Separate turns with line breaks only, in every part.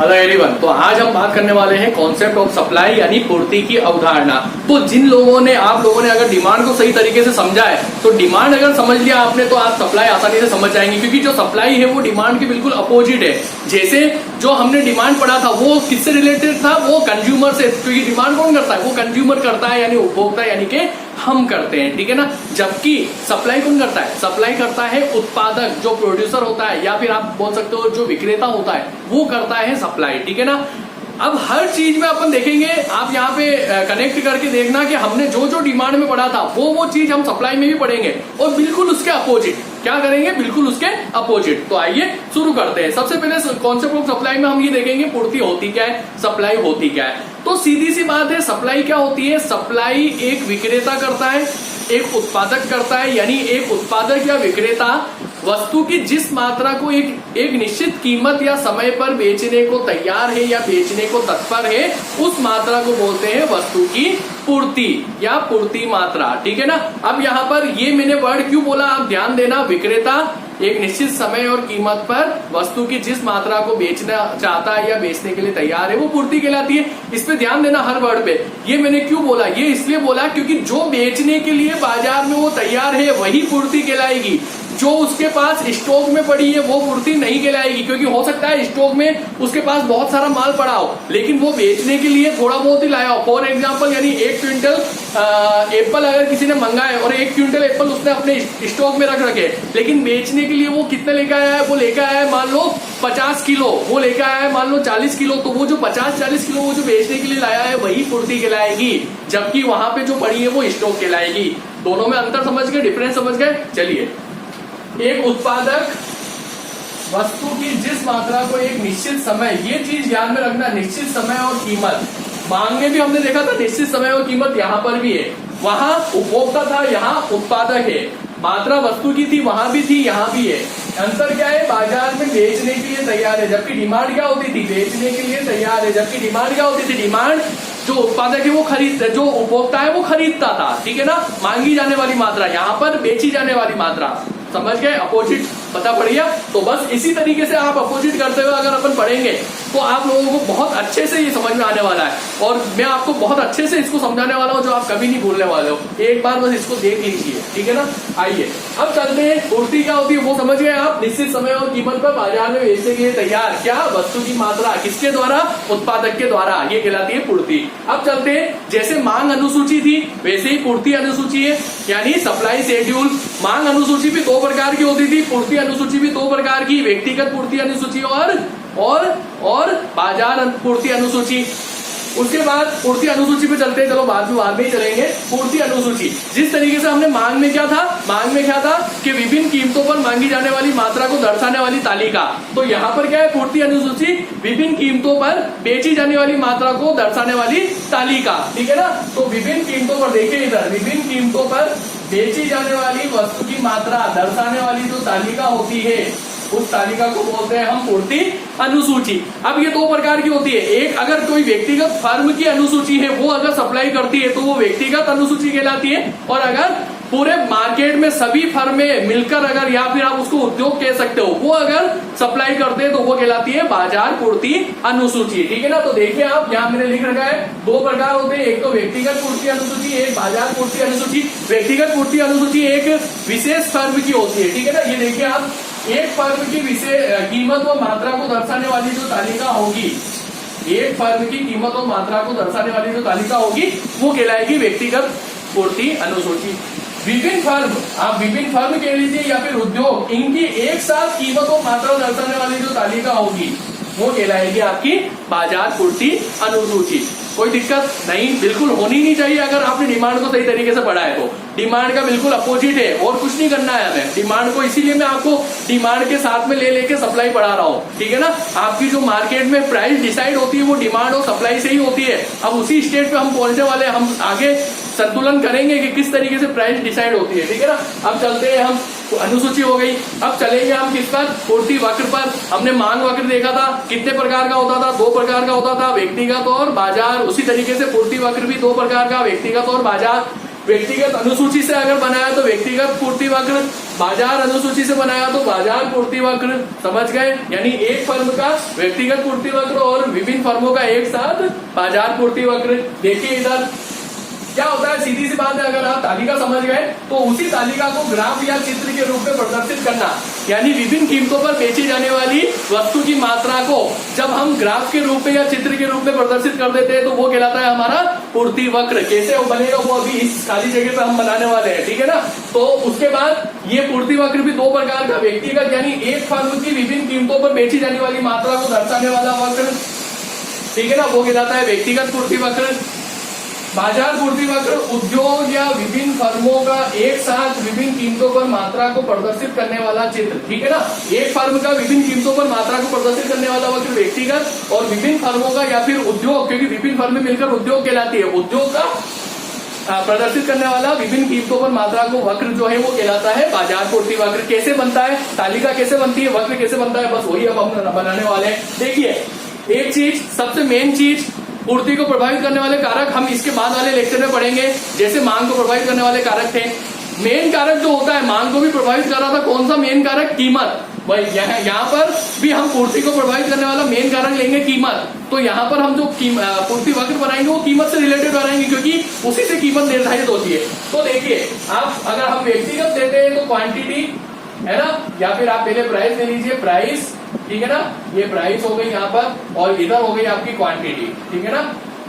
Hello everyone. तो आज हम बात करने वाले हैं कॉन्सेप्ट ऑफ सप्लाई यानी पूर्ति की अवधारणा। तो जिन लोगों ने आप लोगों ने अगर डिमांड को सही तरीके से समझा है तो डिमांड अगर समझ लिया आपने तो आप सप्लाई आसानी से समझ जाएंगे, क्योंकि जो सप्लाई है वो डिमांड के बिल्कुल अपोजिट है। जैसे जो हमने डिमांड पढ़ा था वो किससे रिलेटेड था, वो कंज्यूमर से, क्योंकि डिमांड कौन करता है, वो कंज्यूमर करता है यानी उपभोक्ता यानी कि हम करते हैं, ठीक है ना। जबकि सप्लाई कौन करता है, सप्लाई करता है उत्पादक, जो प्रोड्यूसर होता है या फिर आप बोल सकते हो जो विक्रेता होता है वो करता है सप्लाई, ठीक है ना। अब हर चीज में अपन देखेंगे, आप यहाँ पे कनेक्ट करके देखना कि हमने जो जो डिमांड में पढ़ा था वो चीज हम सप्लाई में भी पढ़ेंगे और बिल्कुल उसके अपोजिट क्या करेंगे, बिल्कुल उसके अपोजिट। तो आइए शुरू करते हैं। सबसे पहले कॉन्सेप्ट ऑफ सप्लाई में हम ये देखेंगे पूर्ति होती क्या है, सप्लाई होती क्या है। तो सीधी सी बात है, सप्लाई क्या होती है। सप्लाई एक विक्रेता करता है, एक उत्पादक करता है, यानी एक उत्पादक या विक्रेता वस्तु की जिस मात्रा को एक निश्चित कीमत या समय पर बेचने को तैयार है या बेचने को तत्पर है, उस मात्रा को बोलते हैं वस्तु की पूर्ति या पूर्ति मात्रा, ठीक है ना। अब यहाँ पर ये मैंने वर्ड क्यों बोला, आप ध्यान देना। विक्रेता एक निश्चित समय और कीमत पर वस्तु की जिस मात्रा को बेचना चाहता है या बेचने के लिए तैयार है वो पूर्ति कहलाती है। इस पे ध्यान देना हर वर्ड पे। ये मैंने क्यों बोला, ये इसलिए बोला क्योंकि जो बेचने के लिए बाजार में वो तैयार है वही पूर्ति कहलाएगी। जो उसके पास स्टॉक में पड़ी है वो पूर्ति नहीं कहलाएगी, क्योंकि हो सकता है स्टॉक में उसके पास बहुत सारा माल पड़ा हो लेकिन वो बेचने के लिए थोड़ा बहुत ही लाया हो। फॉर एग्जांपल, यानी 1 क्विंटल एप्पल अगर किसी ने मंगाए और 1 क्विंटल एप्पल उसने अपने स्टॉक में रख रखे, लेकिन बेचने के लिए वो कितने लेकर आया है, वो लेकर आया है मान लो 50 किलो, वो लेकर आया है मान लो 40 किलो, तो वो जो 50-40 किलो वो जो बेचने के लिए लाया है वही पूर्ति कहलाएगी, जबकि वहां पे जो पड़ी है वो स्टॉक कहलाएगी। दोनों में अंतर समझ गए, डिफरेंस समझ गए। चलिए, एक उत्पादक वस्तु की जिस मात्रा को एक निश्चित समय, ये चीज ध्यान में रखना, निश्चित समय और कीमत। मांग में भी हमने देखा था निश्चित समय और कीमत, यहाँ पर भी है। वहां उपभोक्ता था, यहाँ उत्पादक है। मात्रा वस्तु की थी, वहां भी थी, यहाँ भी है। अंतर क्या है, बाजार में बेचने के लिए तैयार है, जबकि डिमांड क्या होती थी, बेचने के लिए तैयार है, जबकि डिमांड क्या होती थी, डिमांड जो उत्पादक है वो खरीदता, जो उपभोक्ता है वो खरीदता था, ठीक है ना। मांगी जाने वाली मात्रा, यहाँ पर बेची जाने वाली मात्रा। समझ गए, अपोजिट पता पड़ गया। तो बस इसी तरीके से आप अपोजिट करते हुए अगर अपन पढ़ेंगे तो आप लोगों को बहुत अच्छे से ये समझ में आने वाला है, और मैं आपको बहुत अच्छे से इसको समझाने वाला हूँ जो आप कभी नहीं भूलने वाले हो। एक बार बस इसको देख लीजिए, ठीक है ना। आइए अब चलते हैं, पूर्ति क्या होती है वो समझ गए आप। निश्चित समय और कीमत पर बाजार में बेचने के लिए तैयार, क्या, वस्तु की मात्रा, किसके द्वारा, उत्पादक के द्वारा, ये कहलाती है पूर्ति। अब चलते हैं, जैसे मांग अनुसूची थी वैसे ही पूर्ति अनुसूची है, यानी सप्लाई शेड्यूल। मांग अनुसूची भी 2 प्रकार की होती थी, पूर्ति अनुसूची भी 2 प्रकार की, व्यक्तिगत पूर्ति अनुसूची और बाजार पूर्ति अनुसूची। उसके बाद पूर्ति अनुसूची पे चलते हैं, चलो बाद में ही चलेंगे। पूर्ति अनुसूची, जिस तरीके से हमने मांग में क्या था, मांग में क्या था कि विभिन्न कीमतों पर मांगी जाने वाली मात्रा को दर्शाने वाली तालिका, तो यहाँ पर क्या है, पूर्ति अनुसूची विभिन्न कीमतों पर बेची जाने वाली मात्रा को दर्शाने वाली तालिका, ठीक है ना। तो विभिन्न कीमतों पर देखिए इधर, विभिन्न कीमतों पर बेची जाने वाली वस्तु की मात्रा दर्शाने वाली जो तालिका होती है उस तालिका को बोलते हैं हम पूर्ति अनुसूची। अब ये 2 प्रकार की होती है। एक, अगर कोई व्यक्तिगत फर्म की अनुसूची है वो अगर सप्लाई करती है तो वो व्यक्तिगत अनुसूची कहलाती है, और अगर पूरे मार्केट में सभी फर्में मिलकर अगर, या फिर आप उसको उद्योग कह सकते हो, वो अगर सप्लाई करते हैं तो वो कहलाती है बाजार पूर्ति अनुसूची, ठीक है ना। तो देखिए आप, यहाँ मैंने लिख रखा है 2 प्रकार होते हैं, एक तो व्यक्तिगत पूर्ति अनुसूची, एक बाजार पूर्ति अनुसूची। व्यक्तिगत पूर्ति अनुसूची एक विशेष फर्म की होती है, ठीक है ना। ये देखिए आप, एक फर्म की विशेष कीमत व मात्रा को दर्शाने वाली जो तालिका होगी, एक फर्म की कीमत और मात्रा को दर्शाने वाली जो तालिका होगी वो कहलाएगी व्यक्तिगत पूर्ति अनुसूची। विभिन्न फर्म, आप विभिन्न फर्म कह लीजिए या फिर उद्योग, इनकी एक साथ कीमत और मात्रा दर्शाने वाली जो तालिका होगी वो कहलाएगी आपकी बाजार पूर्ति अनुसूची। कोई दिक्कत नहीं, बिल्कुल होनी नहीं चाहिए अगर आपने डिमांड को सही तरीके से पढ़ा है तो। डिमांड का बिल्कुल अपोजिट है और कुछ नहीं करना है हमें डिमांड को, इसीलिए मैं आपको डिमांड के साथ में ले लेके सप्लाई पढ़ा रहा हूँ, ठीक है ना। आपकी जो मार्केट में प्राइस डिसाइड होती है वो डिमांड और सप्लाई से ही होती है। अब उसी स्टेज पे हम पहुंचने वाले, हम आगे संतुलन करेंगे कि किस तरीके से प्राइस डिसाइड होती है, ठीक है ना। अब चलते हैं हम, अनुसूची हो गई। अब चलेंगे हम किस पर, पूर्ति वक्र पर। हमने मांग वक्र देखा था, कितने प्रकार का होता था, 2 प्रकार का होता था, व्यक्तिगत और बाजार। उसी तरीके से पूर्ति वक्र भी 2 प्रकार का, व्यक्तिगत और बाजार। व्यक्तिगत अनुसूची से अगर बनाया तो व्यक्तिगत पूर्ति वक्र, बाजार अनुसूची से बनाया तो बाजार पूर्ति वक्र, समझ गए, यानी एक फर्म का व्यक्तिगत पूर्ति वक्र और विभिन्न फर्मों का एक साथ बाजार पूर्ति वक्र। देखिए इधर क्या होता है, सीधी सी बात है, अगर आप तालिका समझ गए तो उसी तालिका को ग्राफ या चित्र के रूप में प्रदर्शित करना, यानी विभिन्न कीमतों पर बेची जाने वाली वस्तु की मात्रा को जब हम ग्राफ के रूप में या चित्र के रूप में प्रदर्शित कर देते हैं तो वो कहलाता है हमारा पूर्ति वक्र। कैसे वो बनेगा वो अभी इस खाली जगह पे हम बनाने वाले हैं, ठीक है ना। तो उसके बाद ये पूर्ति वक्र भी दो प्रकार का, व्यक्तिगत यानी एक फर्म की विभिन्न कीमतों पर बेची जाने वाली मात्रा को दर्शाने वाला वक्र, ठीक है ना, वो कहलाता है व्यक्तिगत पूर्ति वक्र। बाजार पूर्ति वक्र उद्योग या विभिन्न फर्मों का एक साथ विभिन्न कीमतों पर मात्रा को प्रदर्शित करने वाला चित्र, ठीक है ना। एक फर्म का विभिन्न कीमतों पर मात्रा को प्रदर्शित करने वाला वक्र व्यक्तिगत, और विभिन्न फर्मों का या फिर उद्योग, क्योंकि विभिन्न फर्में मिलकर उद्योग कहलाती है, उद्योग का प्रदर्शित करने वाला विभिन्न कीमतों पर मात्रा को वक्र जो है वो कहलाता है बाजार पूर्ति वक्र। कैसे बनता है, तालिका कैसे बनती है, वक्र कैसे बनता है, बस वही अब हम बनाने वाले हैं। देखिए एक चीज, सबसे मेन चीज, पूर्ति को प्रभावित करने वाले कारक हम इसके बाद वाले लेक्चर में पढ़ेंगे। जैसे मांग को प्रभावित करने वाले कारक थे, मेन कारक जो होता है मांग को भी प्रभावित कर रहा था, कौन सा मेन कारक, कीमत। भाई यहाँ पर भी हम पूर्ति को प्रभावित करने वाला मेन कारक लेंगे कीमत। तो यहाँ पर हम जो पूर्ति वक्र बनाएंगे वो कीमत से रिलेटेड बनाएंगे, क्योंकि उसी से कीमत निर्धारित होती है। तो देखिए आप अगर हम व्यक्तिगत देते हैं तो क्वांटिटी है ना, या फिर आप पहले प्राइस ले लीजिए, प्राइस, ठीक है ना, ये प्राइस हो गई यहाँ पर, और इधर हो गई आपकी क्वांटिटी, ठीक है ना।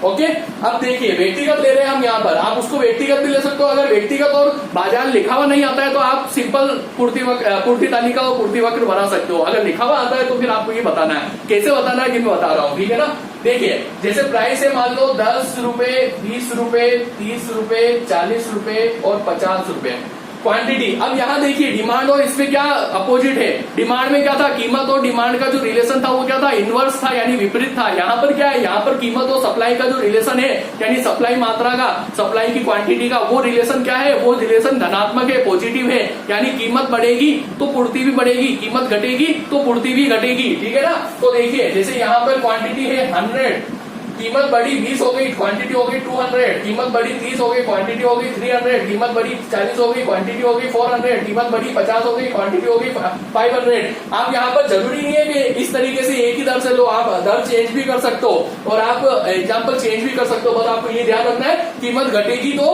ओके, अब देखिए व्यक्तिगत ले रहे हैं हम यहाँ पर, आप उसको व्यक्तिगत भी ले सकते हो। अगर व्यक्तिगत और बाजार लिखा हुआ नहीं आता है तो आप सिंपल पूर्ति तालिका और पूर्ति वक्र बना सकते हो। अगर लिखा हुआ आता है तो फिर आपको ये बताना है, कैसे बताना है कि मैं बता रहा हूँ, ठीक है ना। देखिए जैसे प्राइस है, मान लो 10 रुपए, 20 रुपए, 30 रुपए, 40 रुपए और 50 रुपए क्वांटिटी। अब यहाँ देखिए डिमांड और इसमें क्या अपोजिट है, डिमांड में क्या था, कीमत और डिमांड का जो रिलेशन था वो क्या था, इनवर्स था, यानी विपरीत था। यहाँ पर क्या है, यहाँ पर कीमत और सप्लाई का जो रिलेशन है, यानी सप्लाई मात्रा का, सप्लाई की क्वांटिटी का वो रिलेशन क्या है, वो रिलेशन धनात्मक है, पॉजिटिव है, यानी कीमत बढ़ेगी तो पूर्ति भी बढ़ेगी, कीमत घटेगी तो पूर्ति भी घटेगी, ठीक है ना। तो देखिए जैसे यहाँ पर क्वांटिटी है 100, कीमत बढ़ी 20 हो गई, क्वांटिटी हो गई 200, कीमत बढ़ी 30 हो गई, क्वांटिटी हो गई 300, कीमत बढ़ी 40 हो गई, क्वांटिटी हो गई 400, कीमत बढ़ी 50 हो गई, क्वांटिटी हो गई 500। आप यहाँ पर जरूरी नहीं है कि इस तरीके से एक ही दर से लो, आप दर चेंज भी कर सकते हो और आप एग्जाम्पल चेंज भी कर सकते हो। बस आपको ये ध्यान रखना है, कीमत घटेगी तो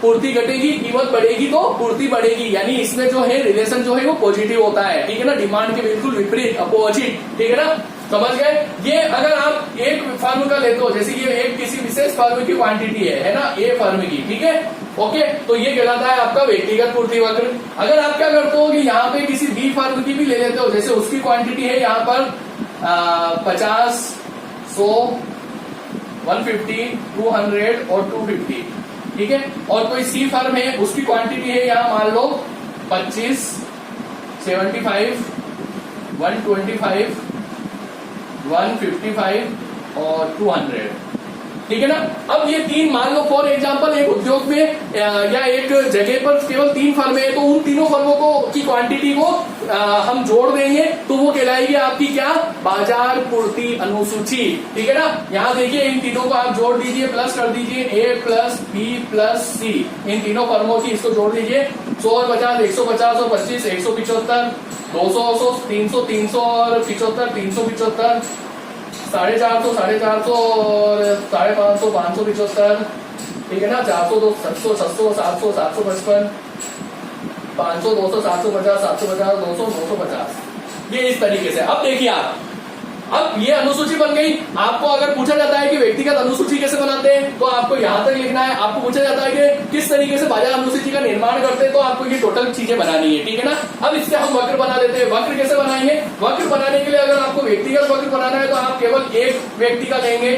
पूर्ति घटेगी, कीमत बढ़ेगी तो पूर्ति बढ़ेगी, यानी इसमें जो है रिलेशन जो है वो पॉजिटिव होता है, ठीक है ना, डिमांड के बिल्कुल विपरीत, अपोजिट, ठीक है ना, समझ गए। ये अगर आप एक फर्म का लेते हो, जैसे ये एक किसी विशेष फर्म की क्वांटिटी है ना, ए फर्म की, ठीक है, ओके, तो ये कहलाता है आपका व्यक्तिगत पूर्ति वक्र। अगर आप क्या करते हो कि यहाँ पे किसी बी फर्म की भी ले लेते हो, जैसे उसकी क्वांटिटी है यहाँ पर 50, 100, 150, 200 और 250, ठीक है, और कोई सी फर्म है उसकी क्वांटिटी है यहाँ मान लो 25, 75, 125, 155 और 200, ठीक है ना। अब ये तीन मान लो फॉर एग्जांपल एक उद्योग में या एक जगह पर केवल 3 फर्में हैं, तो उन तीनों फर्मों को की क्वांटिटी को हम जोड़ देंगे तो वो कहलाएगी आपकी क्या, बाजार पूर्ति अनुसूची, ठीक है ना। यहाँ देखिए इन तीनों को आप जोड़ दीजिए, प्लस कर दीजिए, ए प्लस बी प्लस सी, इन तीनों फर्मों की इसको जोड़ दीजिए, 100 और 50, 150 और 25, 175, 200, 300, 300 और 75, 375, 450, 450 और 550, 575, ठीक है ना, 400, 700, 600, 700, 755, 500, 200, 750, 750, 200, 250, ये इस तरीके से। अब देखिए आप, अब ये अनुसूची बन गई। आपको अगर पूछा जाता है कि व्यक्तिगत अनुसूची कैसे बनाते हैं तो आपको यहां तक लिखना है। आपको पूछा जाता है कि किस तरीके से बाजार अनुसूची का निर्माण करते हैं तो आपको ये टोटल चीजें बनानी है, ठीक है ना। अब इससे हम वक्र बना देते हैं। वक्र कैसे बनाएंगे, वक्र बनाने के लिए अगर आपको व्यक्तिगत वक्र बनाना है तो आप केवल एक व्यक्ति का लेंगे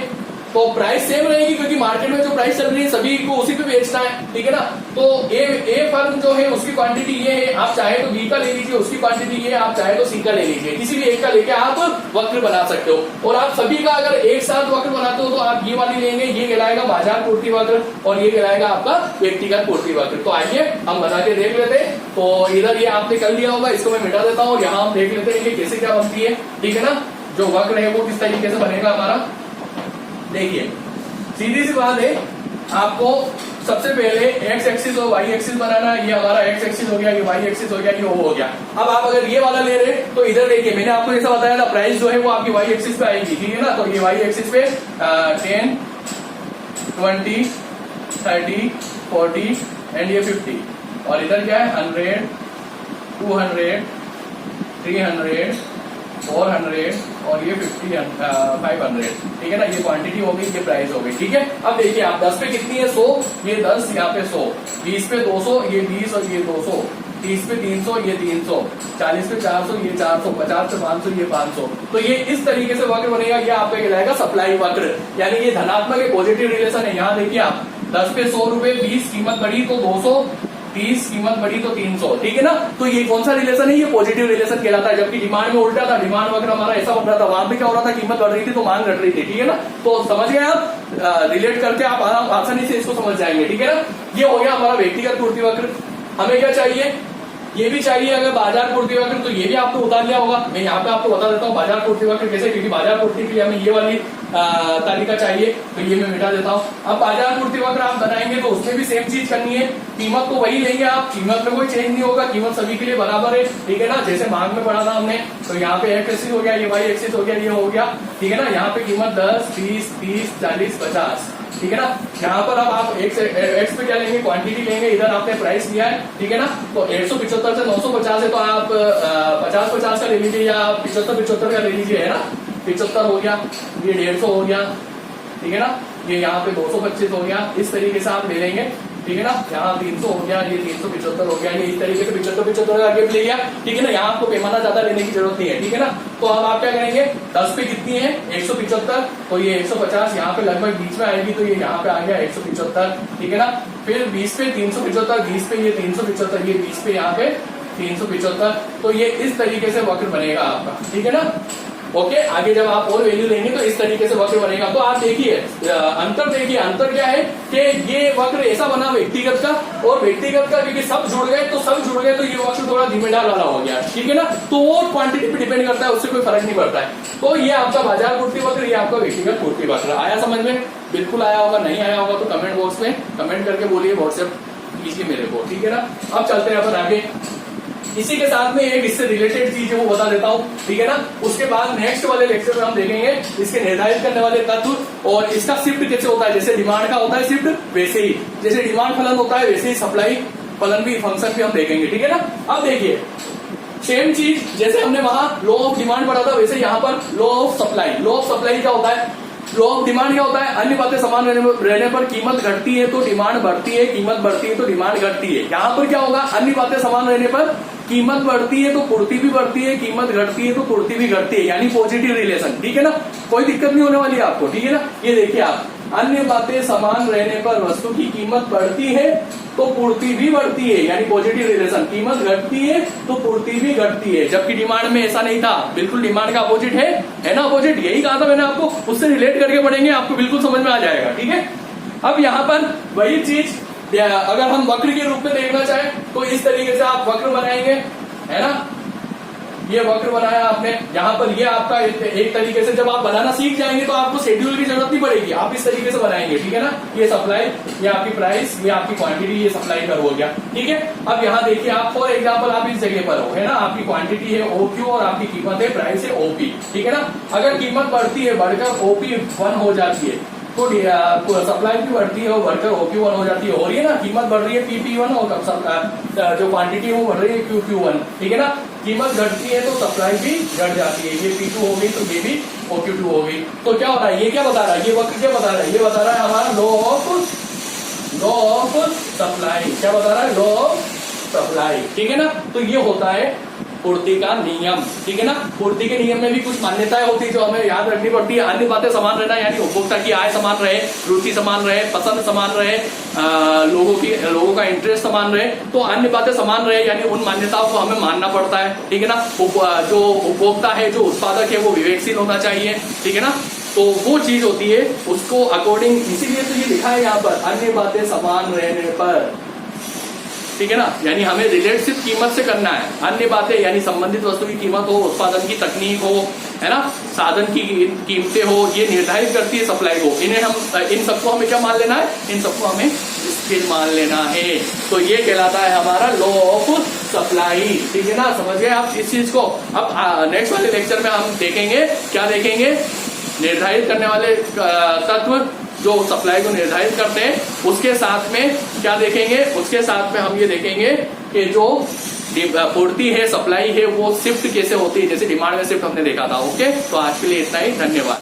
तो प्राइस सेम रहेगी, क्योंकि मार्केट में जो प्राइस चल रही है सभी को उसी पे बेचना है, ठीक है ना। तो ए फर्म जो है उसकी क्वांटिटी ये है, आप चाहे तो बी का ले लीजिए, उसकी क्वांटिटी ये है, आप चाहे तो सी का ले लीजिए, किसी भी एक का लेके आप वक्र बना सकते हो। और आप सभी का अगर एक साथ वक्र बनाते हो तो आप ये वाली लेंगे, ये कहलाएगा बाजार पूर्ति वक्र और ये कहलाएगा आपका व्यक्तिगत पूर्ति वक्र। तो आइए हम बना के देख लेते हैं। तो इधर ये आपने कर लिया होगा, इसको मैं मिटा देता हूँ और यहाँ हम देख लेते हैं कि कैसे क्या बनती है, ठीक है ना। जो वक्र है वो किस तरीके से बनेगा हमारा, देखिए सीधी सी बात है, आपको सबसे पहले एक्स एक्सिस और वाई एक्सिस बनाना है। ये हमारा एक्स एक्सिस हो गया, ये वाई एक्सिस हो गया, ये वो हो गया। अब आप अगर ये वाला ले रहे हैं तो इधर देखिए, मैंने आपको जैसा बताया था प्राइस जो है वो आपकी वाई एक्सिस पे आएगी, ठीक है ना। तो ये वाई एक्सिस पे 10, 20, 30, 40 एंड ये 50, और इधर क्या है 100, 200, 300, 400 और ये 50, 500, ठीक है ना। ये क्वांटिटी हो गई, ये प्राइस हो गई, ठीक है। अब देखिए आप 10 पे कितनी है 100, ये 10, यहाँ पे 100, 20 पे 200, ये 20 और ये 200, 30 पे 300, ये 300, 40 पे 400, ये 400, 50 पे 500, ये 500। तो ये इस तरीके से वक्र बनेगा। ये आपका कहलाएगा सप्लाई वक्र, यानी ये धनात्मक है, पॉजिटिव रिलेशन है। यहाँ देखिए आप 10 पे 100 रुपए, 20 कीमत बढ़ी तो 200, 30 कीमत बढ़ी तो 300, ठीक है ना। तो ये कौन सा रिलेशन है, ये पॉजिटिव रिलेशन कहलाता है। जबकि डिमांड में उल्टा था, डिमांड वगैरह हमारा ऐसा बन रहा था, वहां पे क्या हो रहा था, कीमत बढ़ रही थी तो मांग घट रही थी, ठीक है ना। तो समझ गए आप, रिलेट करके आप आसानी से इसको समझ जाएंगे, ठीक है ना। ये हो गया हमारा व्यक्तिगत पूर्ति वक्र। हमें क्या चाहिए, ये भी चाहिए अगर बाजार पूर्ति वक्र, तो ये भी आपको उतार लिया होगा। मैं यहाँ पे आपको बता देता हूँ बाजार पूर्ति वक्र कैसे, क्योंकि बाजार पूर्ति के लिए हमें ये वाली तालिका चाहिए, तो ये मैं मिटा देता हूँ। अब बाजार पूर्ति वक्र आप बनाएंगे तो उसमें भी सेम चीज करनी है, कीमत तो वही लेंगे आप, कीमत में कोई चेंज नहीं होगा, कीमत सभी के लिए बराबर है, ठीक है ना। जैसे मांग में पढ़ा था हमने, तो यहाँ पे एक्स एक्सिस हो गया, ये वाई एक्सिस हो गया, ये हो गया, ठीक है ना। यहाँ पे कीमत 10, 20, 30, 40, 50, ठीक है ना। यहाँ पर अब आप एक्स पे क्या लेंगे, क्वांटिटी लेंगे, इधर आपने प्राइस लिया है, ठीक है ना। तो 175 से 950 है, तो आप 50-50 का ले लीजिए, या 75-75 का ले लीजिए, है ना। 75 हो गया, ये 150 हो गया, ठीक है ना। ये यहाँ पे 225 हो गया, इस तरीके से आप ले लेंगे, ठीक है ना। यहाँ 300 हो गया, ये 375 हो गया, ये इस तरीके से 75-75 का गिफ्ट ले लिया, ठीक है ना। यहाँ आपको पैमाना ज्यादा लेने की जरूरत नहीं है, ठीक है ना। तो अब आप क्या करेंगे, 10 पे कितनी है 175, तो ये 150 यहाँ पे लगभग बीच में आएगी, तो ये यहाँ पे आ गया 175, ठीक है ना। फिर 20 पे 375, 20 पे ये 375, ये 20 पे यहाँ पे 375, तो ये इस तरीके से वक्र बनेगा आपका, ठीक है ना। ओके, आगे जब आप और वैल्यू लेंगे तो इस तरीके से वक्र बनेगा। तो आप देखिए अंतर, देखिए अंतर क्या है कि ये वक्र ऐसा बना व्यक्तिगत का और व्यक्तिगत का, क्योंकि सब जुड़ गए तो ये वक्र थोड़ा धीमेदार वाला हो गया, ठीक है ना। तो वो क्वांटिटी पे डिपेंड करता है, उससे कोई फर्क नहीं पड़ता है। तो ये आपका बाजार पूर्ति वक्र, ये आपका व्यक्तिगत पूर्ति वक्र। आया समझ में? बिल्कुल आया होगा, नहीं आया होगा तो कमेंट बॉक्स में कमेंट करके बोलिए, व्हाट्सएप कीजिए मेरे को, ठीक है ना। अब चलते हैं अपन आगे। इसी के साथ में एक इससे रिलेटेड चीज है वो बता देता हूँ, ठीक है ना। उसके बाद नेक्स्ट वाले लेक्चर में हम देखेंगे इसके निर्धारित करने वाले तत्व और इसका शिफ्ट कैसे होता है। जैसे डिमांड का होता है शिफ्ट, वैसे ही जैसे डिमांड फलन होता है वैसे ही सप्लाई फलन भी, फंक्शन भी हम देखेंगे, ठीक है ना। अब देखिए सेम चीज जैसे हमने वहां लॉ ऑफ डिमांड पढ़ा था, वैसे यहाँ पर law of supply. Law of supply क्या होता है, लॉ ऑफ डिमांड क्या होता है, अन्य बातें समान रहने पर कीमत घटती है तो डिमांड बढ़ती है, कीमत बढ़ती है तो डिमांड घटती है। यहाँ पर क्या होगा, अन्य बातें समान रहने पर कीमत बढ़ती है तो पूर्ति भी बढ़ती है, कीमत घटती है तो पूर्ति भी घटती है, यानी पॉजिटिव रिलेशन, ठीक है ना। कोई दिक्कत नहीं होने वाली है आपको, ठीक है ना। ये देखिए आप, अन्य बातें समान रहने पर वस्तु की कीमत बढ़ती है तो पूर्ति भी बढ़ती है, यानी पॉजिटिव रिलेशन। कीमत घटती है तो पूर्ति भी घटती है, जबकि डिमांड में ऐसा नहीं था, बिल्कुल डिमांड का अपोजिट है ना, अपोजिट। यही कहा था मैंने आपको, उससे रिलेट करके पढ़ेंगे, आपको बिल्कुल समझ में आ जाएगा, ठीक है। अब यहाँ पर वही चीज अगर हम वक्र के रूप में देखना चाहें तो इस तरीके से आप वक्र बनाएंगे, है ना। ये वक्र बनाया आपने, यहाँ पर ये आपका एक तरीके से जब आप बनाना सीख जाएंगे तो आपको शेड्यूल की जरूरत नहीं पड़ेगी, आप इस तरीके से बनाएंगे, ठीक है ना। ये सप्लाई, ये आपकी प्राइस, ये आपकी क्वांटिटी, ये सप्लाई कर्व हो गया, ठीक है। अब यहाँ देखिए आप फॉर एग्जांपल आप इस जगह पर हो, है ना, आपकी क्वांटिटी है OQ और आपकी कीमत है प्राइस है OP, ठीक है ना। अगर कीमत बढ़ती है बढ़कर OP 1 हो जाती है तो सप्लाई भी बढ़ती है और बढ़कर OQ1 हो जाती है। हो रही है ना, कीमत बढ़ रही है PP1 और जो क्वांटिटी है वो बढ़ रही है QQ1, ठीक है ना। कीमत घटती है तो सप्लाई भी घट जाती है, ये P2 हो गई तो ये भी OQ2 हो गई। तो क्या हो रहा है, ये क्या बता रहा है, ये वक्र क्या बता रहा है, ये बता रहा है हमारा लॉ ऑफ सप्लाई। क्या बता रहा है, लॉ ऑफ सप्लाई, ठीक है ना। तो ये होता है पूर्ति का नियम, ठीक है ना। पूर्ति के नियम में भी कुछ मान्यताएं होती है जो हमें याद रखनी पड़ती है। अन्य बातें समान रहना, यानी उपभोक्ता की आय समान रहे, रुचि समान रहे, पसंद समान रहे, लोगों का इंटरेस्ट समान रहे, तो अन्य बातें समान रहे, यानी उन मान्यताओं को हमें मानना पड़ता है, ठीक है ना। जो उपभोक्ता है, जो उत्पादक है, वो विवेकशील होना चाहिए, ठीक है ना। तो वो चीज होती है उसको अकॉर्डिंग, इसीलिए तो ये लिखा है यहाँ पर, अन्य बातें समान रहने पर ठीक है ना, यानी हमें रिलेट सिर्फ कीमत से करना है। अन्य बातें यानी संबंधित वस्तु की कीमत हो, उत्पादन की तकनीक हो, है ना, साधन की कीमतें हो, ये निर्धारित करती है सप्लाई को। इन सबको हमें क्या मान लेना है, इन सबको हमें स्थिर मान लेना है। तो ये कहलाता है हमारा लॉ ऑफ सप्लाई, ठीक है ना, समझ गए आप इस चीज को। अब नेक्स्ट वाले लेक्चर में हम देखेंगे, क्या देखेंगे, निर्धारित करने वाले तत्व जो सप्लाई को निर्धारित करते हैं, उसके साथ में क्या देखेंगे, उसके साथ में हम ये देखेंगे कि जो पूर्ति है, सप्लाई है, वो शिफ्ट कैसे होती है, जैसे डिमांड में शिफ्ट हमने देखा था। ओके, तो आज के लिए इतना ही, धन्यवाद।